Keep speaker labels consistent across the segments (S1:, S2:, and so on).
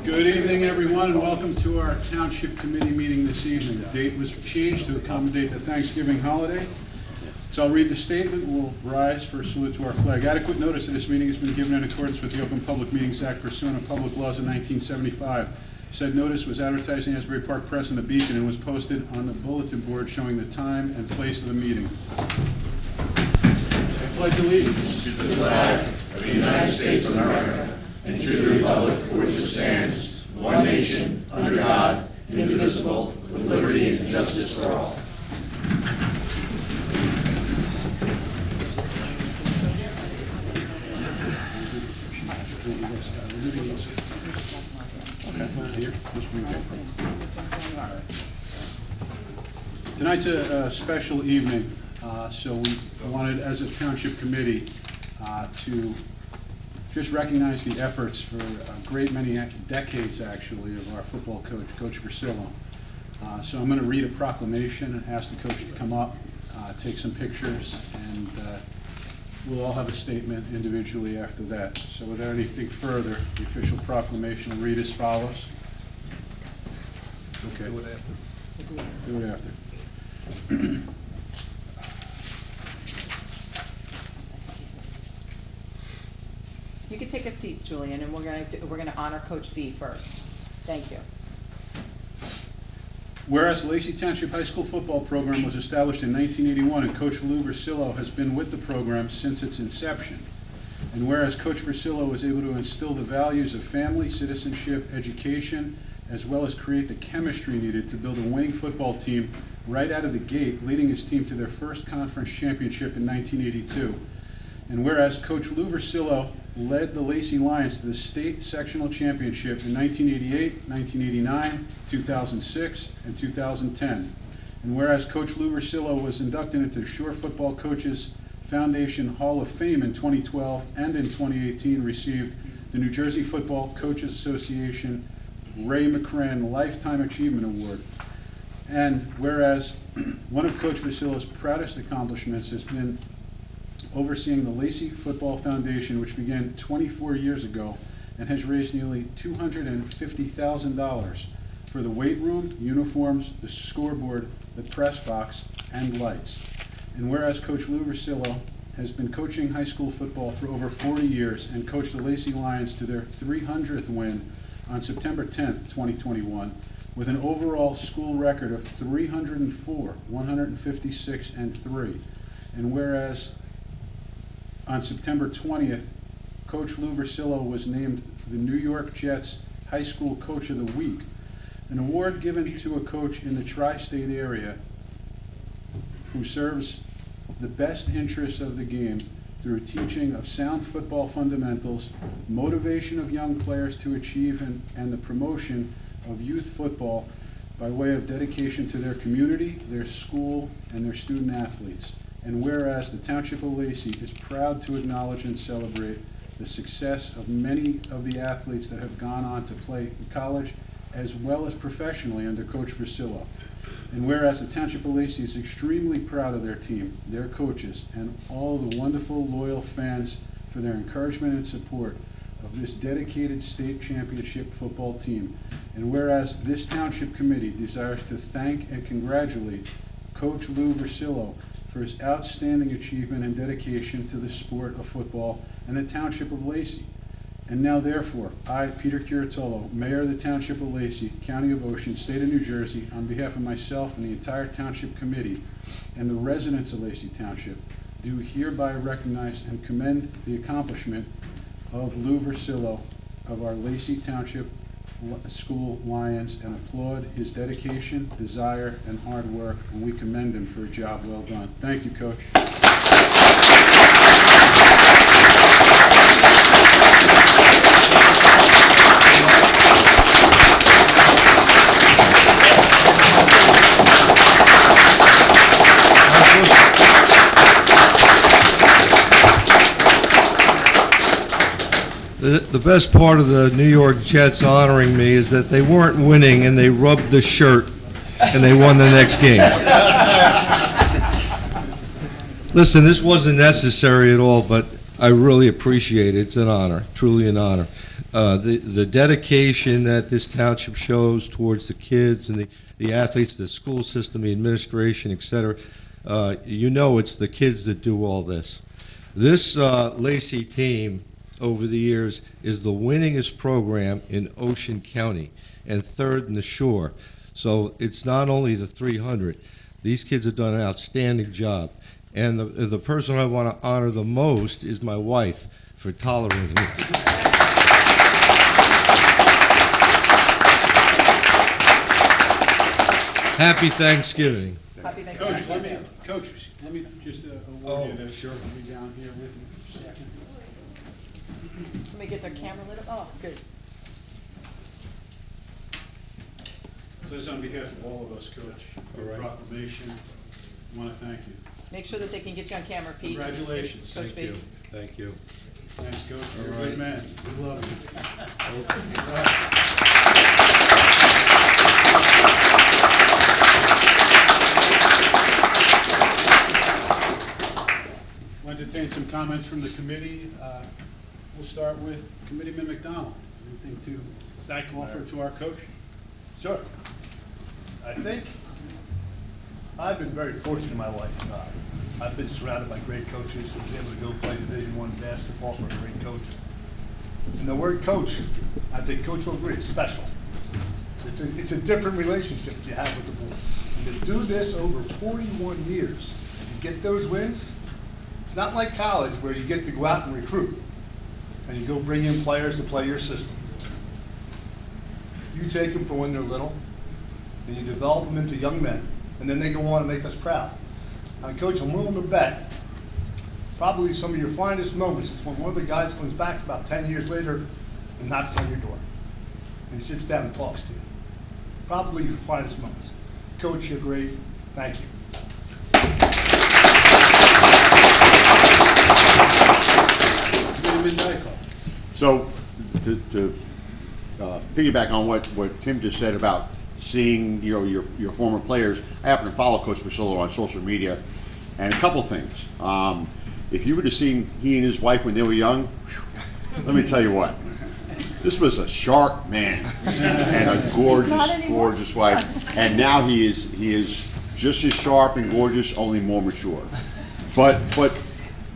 S1: Good evening, everyone, and welcome to our Township Committee meeting this evening. The date was changed to accommodate the Thanksgiving holiday. So I'll read the statement. We'll rise for a salute to our flag. Adequate notice of this meeting has been given in accordance with the Open Public Meetings Act pursuant to public laws of 1975. Said notice was advertised in the Asbury Park Press and the Beacon and was posted on the bulletin board showing the time and place of the meeting. I pledge allegiance
S2: to the flag of the United States of America and to the republic for which it stands, one nation, under God, indivisible, with liberty and justice for all.
S1: Tonight's a special evening, so we wanted, as a township committee, to just recognize the efforts for a great many decades, actually, of our football coach, Coach Versillo. So I'm going to read a proclamation and ask the coach to come up, take some pictures, and we'll all have a statement individually after that. So without anything further, the official proclamation will read as follows. Okay. Do it after. Do it after.
S3: You can take a seat, Julian, and we're gonna honor Coach V first. Thank you.
S1: Whereas the Lacey Township High School football program was established in 1981 and Coach Lou Versillo has been with the program since its inception. And whereas Coach Versillo was able to instill the values of family, citizenship, education, as well as create the chemistry needed to build a winning football team right out of the gate, leading his team to their first conference championship in 1982. And whereas Coach Lou Versillo led the Lacey Lions to the state sectional championship in 1988, 1989, 2006, and 2010. And whereas Coach Lou Versillo was inducted into the Shore Football Coaches Foundation Hall of Fame in 2012 and in 2018 received the New Jersey Football Coaches Association Ray McCran Lifetime Achievement Award. And whereas one of Coach Versillo's proudest accomplishments has been overseeing the Lacey Football Foundation, which began 24 years ago and has raised nearly $250,000 for the weight room, uniforms, the scoreboard, the press box, and lights. And whereas Coach Lou Versillo has been coaching high school football for over 40 years and coached the Lacey Lions to their 300th win on September 10th, 2021, with an overall school record of 304, 156, and 3. And whereas on September 20th, Coach Lou Versillo was named the New York Jets High School Coach of the Week, an award given to a coach in the tri-state area who serves the best interests of the game through teaching of sound football fundamentals, motivation of young players to achieve, and the promotion of youth football by way of dedication to their community, their school, and their student athletes. And whereas the Township of Lacey is proud to acknowledge and celebrate the success of many of the athletes that have gone on to play in college as well as professionally under Coach Versillo. And whereas the Township of Lacey is extremely proud of their team, their coaches, and all the wonderful, loyal fans for their encouragement and support of this dedicated state championship football team. And whereas this Township Committee desires to thank and congratulate Coach Lou Versillo for his outstanding achievement and dedication to the sport of football and the Township of Lacey. And now, therefore, I, Peter Curatolo, Mayor of the Township of Lacey, County of Ocean, State of New Jersey, on behalf of myself and the entire Township Committee and the residents of Lacey Township, do hereby recognize and commend the accomplishment of Lou Versillo of our Lacey Township School Lions and applaud his dedication, desire, and hard work, and we commend him for a job well done. Thank you, Coach.
S4: The best part of the New York Jets honoring me is that they weren't winning and they rubbed the shirt and they won the next game. Listen, this wasn't necessary at all, but I really appreciate it. It's an honor, truly an honor. The dedication that this township shows towards the kids and the athletes, the school system, the administration, et cetera, you know it's the kids that do all this. This Lacey team over the years is the winningest program in Ocean County and third in the shore. So it's not only the 300. These kids have done an outstanding job. And the person I want to honor the most is my wife for tolerating me. Happy Thanksgiving.
S3: Happy Thanksgiving.
S1: Coach, let me just award you this.
S4: sure.
S1: Be down here with me for a second.
S3: Somebody get their camera lit up. Oh, good.
S1: So this is on behalf of all of us, Coach, for
S4: All right.
S1: proclamation. I want to thank you.
S3: Make sure that they can get you on camera, Pete.
S1: Congratulations.
S3: Coach
S4: Thank you.
S3: B.
S4: Thank you.
S1: Thanks, Coach. You're a
S4: All
S1: good
S4: right.
S1: man. We love you. We'll entertain some comments from the committee. We'll start with Committeeman McDonald. Anything to offer to our coach?
S5: Sure. I think I've been very fortunate in my life. I've been surrounded by great coaches. I was able to go play Division I basketball for a great coach. And the word coach, I think Coach will agree, is special. It's a different relationship you have with the board. And to do this over 41 years and get those wins, it's not like college where you get to go out and recruit and you go bring in players to play your system. You take them from when they're little, and you develop them into young men, and then they go on and make us proud. Now, Coach, I'm willing to bet probably some of your finest moments is when one of the guys comes back about 10 years later and knocks on your door and sits down and talks to you. Probably your finest moments. Coach, you're great. Thank you.
S1: Committeeman Dykoff.
S2: So, to piggyback on what Tim just said about seeing your former players, I happen to follow Coach Vasillo on social media, and a couple things. If you would have seen he and his wife when they were young, let me tell you what. This was a sharp man and a gorgeous wife, and now he is just as sharp and gorgeous, only more mature. But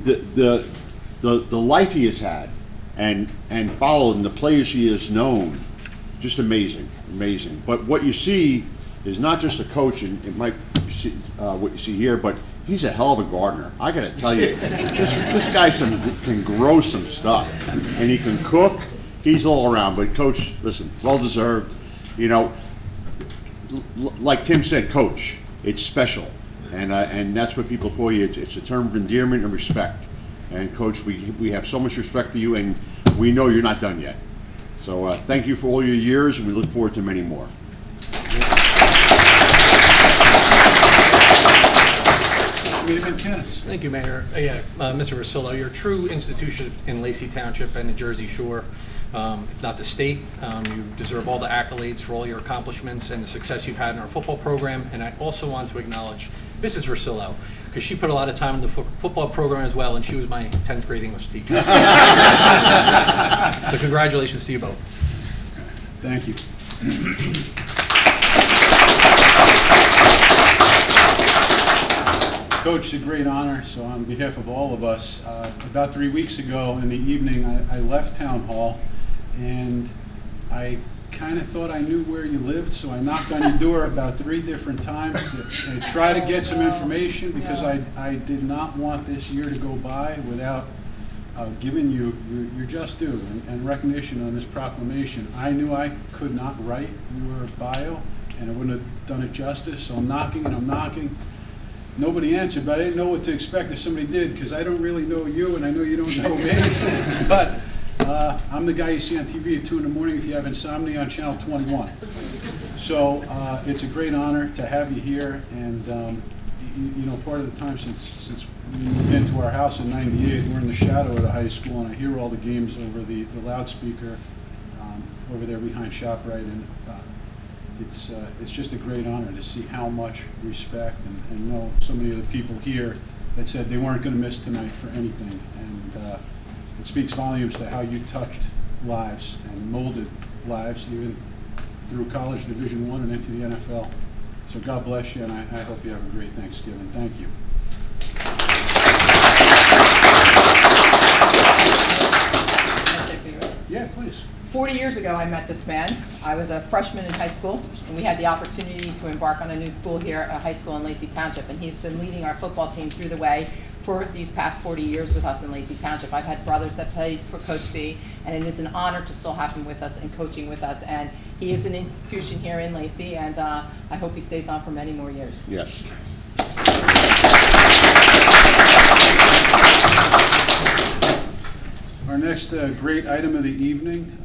S2: the life he has had and followed and the players he has known, just amazing. But what you see is not just a coach, and it might be what you see here, but he's a hell of a gardener. I got to tell you, this guy can grow some stuff, and he can cook. He's all around. But Coach, listen, well deserved. You know, like Tim said, Coach, it's special, and that's what people call you. It's a term of endearment and respect. And Coach, we have so much respect for you, and we know you're not done yet. So thank you for all your years, and we look forward to many more.
S1: Committeeman Kennis.
S6: Thank you, Mayor. Mr. Vasillo, you're a true institution in Lacey Township and the Jersey Shore, if not the state. You deserve all the accolades for all your accomplishments and the success you've had in our football program. And I also want to acknowledge Mrs. Vasillo, because she put a lot of time in the football program as well, and she was my 10th grade English teacher. So congratulations to you both.
S1: Thank you. Coach, it's a great honor. So on behalf of all of us, about 3 weeks ago in the evening, I left Town Hall, and I kind of thought I knew where you lived, so I knocked on your door about 3 different times to try to get some information, because I did not want this year to go by without giving you your just due and recognition on this proclamation. I knew I could not write your bio, and I wouldn't have done it justice, so I'm knocking and I'm knocking. Nobody answered, but I didn't know what to expect if somebody did, because I don't really know you, and I know you don't know me. But I'm the guy you see on TV at 2 in the morning if you have insomnia on Channel 21. So it's a great honor to have you here, and you know, part of the time since we moved into our house in '98, we're in the shadow of the high school, and I hear all the games over the loudspeaker over there behind ShopRite, and it's just a great honor to see how much respect and know so many of the people here that said they weren't going to miss tonight for anything, and it speaks volumes to how you touched lives and molded lives even through college Division I and into the NFL. So God bless you, and I hope you have a great Thanksgiving. Thank you.
S3: Can I say for you?
S1: Yeah, please.
S3: 40 years ago, I met this man. I was a freshman in high school, and we had the opportunity to embark on a new school here, a high school in Lacey Township, and he's been leading our football team through the way for these past 40 years with us in Lacey Township. I've had brothers that played for Coach B, and it is an honor to still have him with us and coaching with us. And he is an institution here in Lacey, and I hope he stays on for many more years.
S2: Yes.
S1: Our next great item of the evening,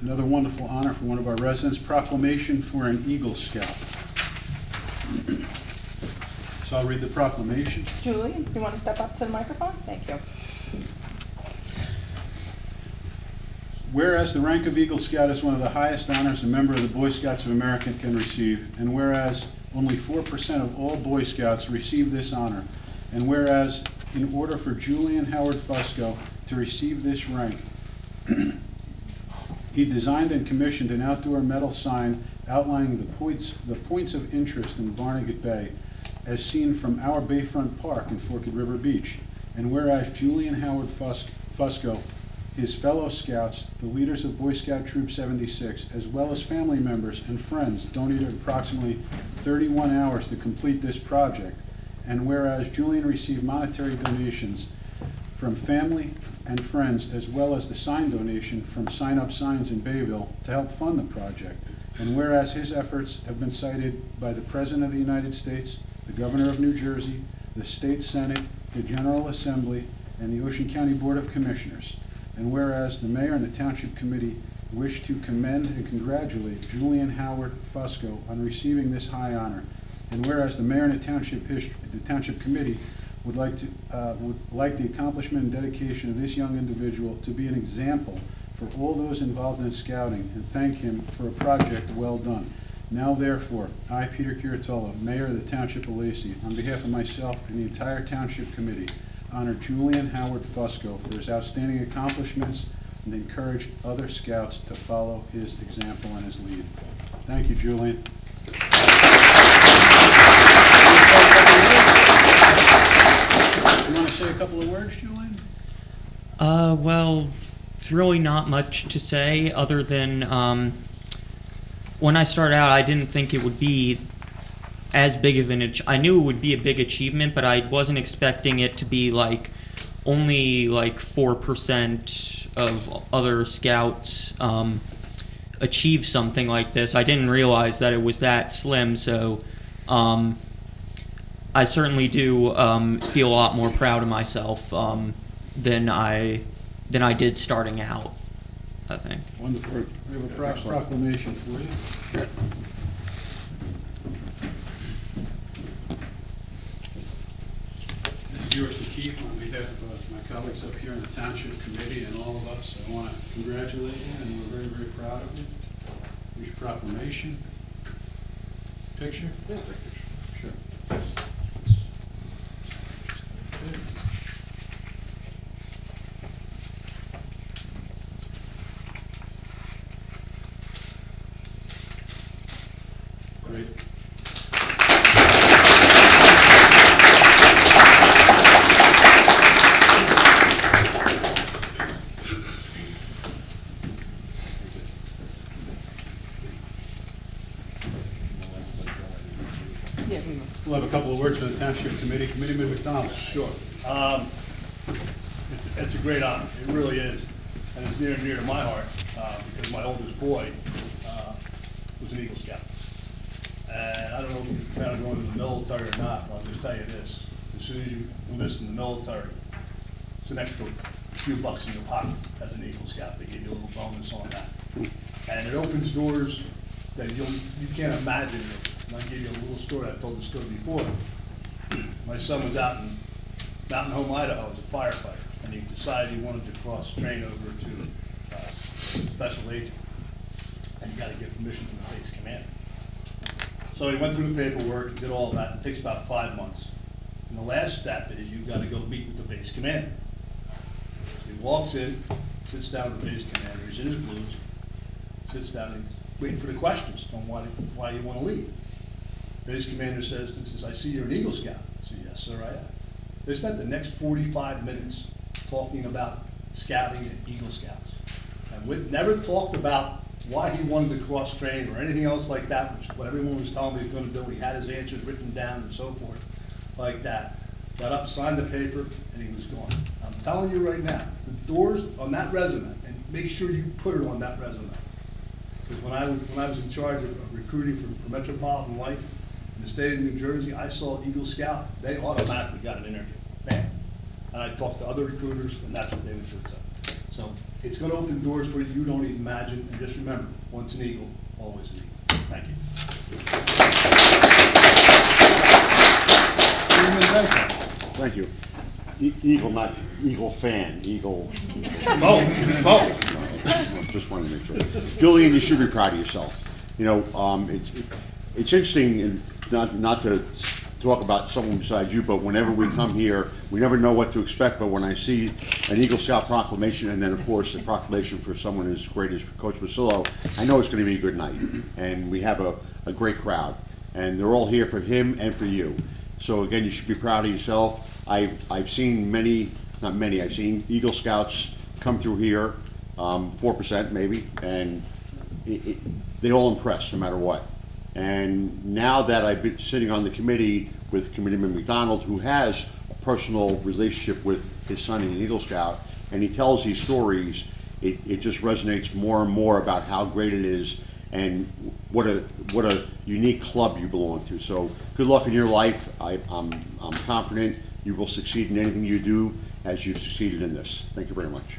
S1: another wonderful honor for one of our residents, proclamation for an Eagle Scout. So I'll read the proclamation.
S3: Julie, you want to step up to the microphone? Thank you.
S1: Whereas the rank of Eagle Scout is one of the highest honors a member of the Boy Scouts of America can receive, and whereas only 4% of all Boy Scouts receive this honor, and whereas in order for Julian Howard Fusco to receive this rank, he designed and commissioned an outdoor metal sign outlining the points of interest in Barnegat Bay as seen from our Bayfront Park in Forked River Beach. And whereas Julian Howard Fusco, his fellow scouts, the leaders of Boy Scout Troop 76, as well as family members and friends, donated approximately 31 hours to complete this project. And whereas Julian received monetary donations from family and friends, as well as the sign donation from Sign Up Signs in Bayville to help fund the project. And whereas his efforts have been cited by the President of the United States, the Governor of New Jersey, the State Senate, the General Assembly, and the Ocean County Board of Commissioners. And whereas the Mayor and the Township Committee wish to commend and congratulate Julian Howard Fusco on receiving this high honor. And whereas the Mayor and the Township Committee would like the accomplishment and dedication of this young individual to be an example for all those involved in scouting, and thank him for a project well done. Now therefore, I, Peter Curatola, Mayor of the Township of Lacey, on behalf of myself and the entire Township Committee, honor Julian Howard Fusco for his outstanding accomplishments and encourage other scouts to follow his example and his lead. Thank you, Julian. You want to say a couple of words, Julian?
S7: Well, it's really not much to say other than when I started out, I didn't think it would be as big of an I knew it would be a big achievement, but I wasn't expecting it to be like only like 4% of other scouts achieve something like this. I didn't realize that it was that slim, so I certainly do feel a lot more proud of myself than I did starting out, I think.
S1: Wonderful. We have a proclamation for you. This is yours to keep on behalf of my colleagues up here in the Township Committee and all of us. I want to congratulate you, and we're very, very proud of you. Here's your proclamation. Picture? Yeah, take a picture. Sure. Great.
S3: Yeah, we will.
S1: We'll have a couple of words from the Township Committee. Committeeman McDonald.
S5: Sure. It's a great honor, it really is, and it's near and dear to my heart, because my oldest boy was an Eagle Scout. And I don't know if you plan on going to the military or not, but I'll just tell you this, as soon as you enlist in the military, it's an extra few bucks in your pocket as an Eagle Scout. They give you a little bonus on that. And it opens doors that you can't imagine. And I'll give you a little story, I've told the story before. My son was out in Mountain Home, Idaho as a firefighter, and he decided he wanted to train over to special agent, and you got to get permission from the base commander. So he went through the paperwork and did all that, and it takes about 5 months. And the last step is you got to go meet with the base commander. So he walks in, sits down with the base commander, he's in his blues, sits down and waiting for the questions on why you want to leave. Base commander says, I see you're an Eagle Scout. I said, yes, sir, I am. They spent the next 45 minutes talking about scouting and Eagle Scouts. And never talked about why he wanted to cross-train or anything else like that, which is what everyone was telling me he was going to do. He had his answers written down and so forth, like that. Got up, signed the paper, and he was gone. I'm telling you right now, the doors on that resume, and make sure you put it on that resume. Because when I was in charge of recruiting for Metropolitan Life in the state of New Jersey, I saw Eagle Scout, they automatically got an interview. Bam. And I talked to other recruiters, and that's what they would do. So it's going to open doors for you you don't even imagine. And just remember, once an Eagle, always an Eagle. Thank you.
S2: Thank you. Eagle, not Eagle fan, Eagle. Just wanted to make sure. Julian, you should be proud of yourself. You know, it's interesting, and not to talk about someone besides you, but whenever we come here, we never know what to expect. But when I see an Eagle Scout proclamation, and then of course a proclamation for someone as great as Coach Vasillo, I know it's going to be a good night, and we have a great crowd, and they're all here for him and for you. So again, you should be proud of yourself. I've seen I've seen Eagle Scouts come through here, 4% maybe, and they all impress no matter what. And now that I've been sitting on the committee with Committeeman McDonald, who has a personal relationship with his son, an Eagle Scout, and he tells these stories, it just resonates more and more about how great it is and what a unique club you belong to. So good luck in your life. I'm confident you will succeed in anything you do as you've succeeded in this. Thank you very much.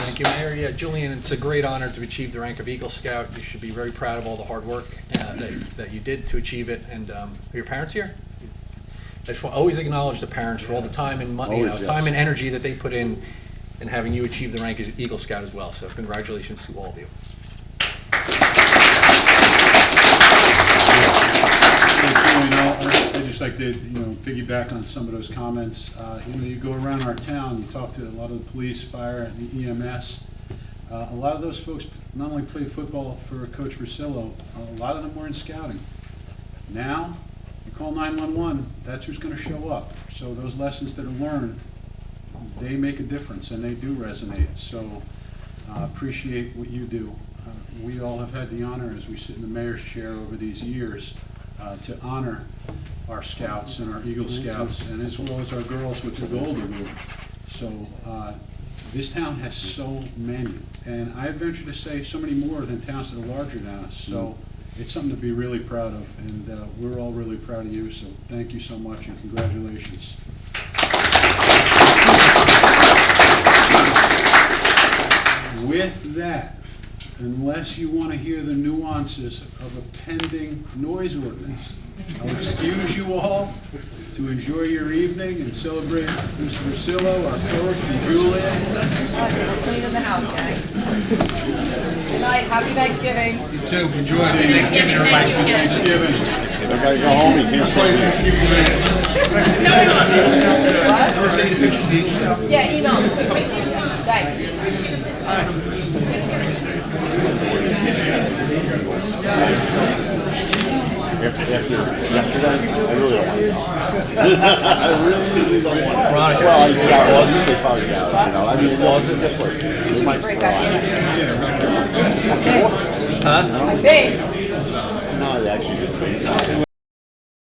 S6: Thank you, Mayor. Yeah, Julian, it's a great honor to achieve the rank of Eagle Scout. You should be very proud of all the hard work that you did to achieve it. And are your parents here? I just want to always acknowledge the parents for all the time and money, time and energy that they put in having you achieve the rank as Eagle Scout as well. So congratulations to all of you.
S1: I'd just like to, piggyback on some of those comments. You go around our town, you talk to a lot of the police, fire, the EMS. A lot of those folks not only played football for Coach Vasillo, a lot of them were in scouting. Now, you call 911, that's who's going to show up. So those lessons that are learned, they make a difference, and they do resonate. So appreciate what you do. We all have had the honor, as we sit in the mayor's chair over these years, to honor our scouts and our Eagle Scouts, and as well as our girls with the Golden Group. So this town has so many, and I venture to say so many more than towns that are larger than us. So it's something to be really proud of, and we're all really proud of you. So thank you so much, and congratulations. With that, unless you want to hear the nuances of a pending noise ordinance, I'll excuse you all to enjoy your evening and celebrate Mr. Vasillo, our coach, and Julian.
S3: We're cleaning the house, gang. Good night. Happy Thanksgiving.
S5: You too. Enjoy Thanksgiving, everybody.
S1: Thanksgiving.
S2: I gotta go home. You can't stay here.
S3: Yeah, email me. Thanks.
S2: After that, I really don't want to. I really don't want to. Well, yeah, I was going to say probably now, I mean, was it?
S3: You should be right back in. I think.